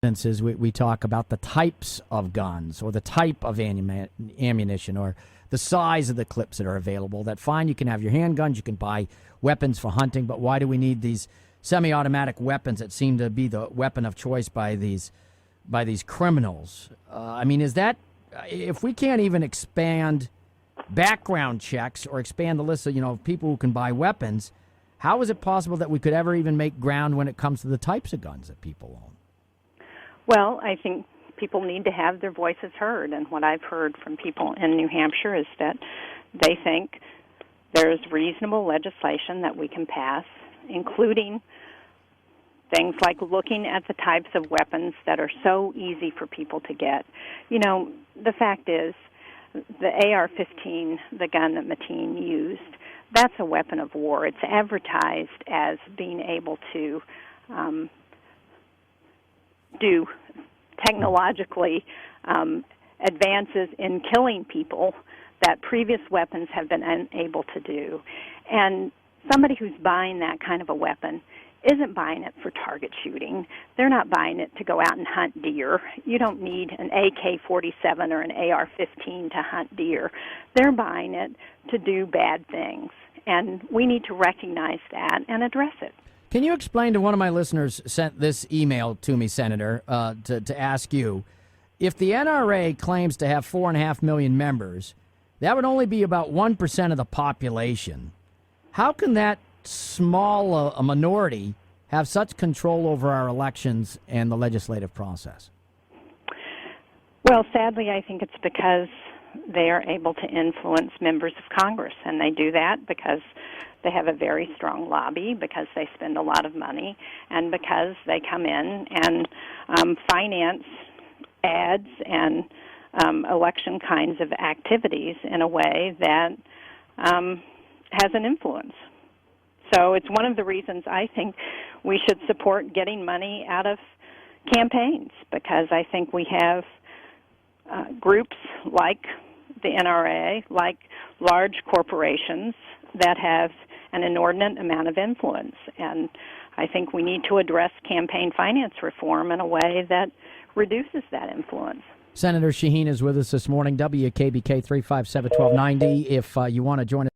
instances, we talk about the types of guns or the type of ammunition or the size of the clips that are available. That fine, you can have your handguns, you can buy weapons for hunting, but why do we need these semi-automatic weapons that seem to be the weapon of choice by these criminals? I mean, is that, if we can't even expand background checks or expand the list of people who can buy weapons, how is it possible that we could ever even make ground when it comes to the types of guns that people own? Well, I think people need to have their voices heard, and what I've heard from people in New Hampshire is that they think there's reasonable legislation that we can pass, including things like looking at the types of weapons that are so easy for people to get. The fact is, the AR-15, the gun that Mateen used, that's a weapon of war. It's advertised as being able to do technologically advances in killing people that previous weapons have been unable to do. And somebody who's buying that kind of a weapon isn't buying it for target shooting. They're not buying it to go out and hunt deer. You don't need an AK-47 or an AR-15 to hunt deer. They're buying it to do bad things. And we need to recognize that and address it. Can you explain to one of my listeners sent this email to me, Senator, to ask you, if the NRA claims to have 4.5 million members, that would only be about 1% of the population. How can that small a minority have such control over our elections and the legislative process? Well, sadly, I think it's because they are able to influence members of Congress, and they do that because they have a very strong lobby, because they spend a lot of money, and because they come in and finance ads and election kinds of activities in a way that has an influence. So it's one of the reasons I think we should support getting money out of campaigns, because I think we have groups like the NRA, like large corporations that have an inordinate amount of influence. And I think we need to address campaign finance reform in a way that reduces that influence. Senator Shaheen is with us this morning, WKBK 357-1290. If you want to join us.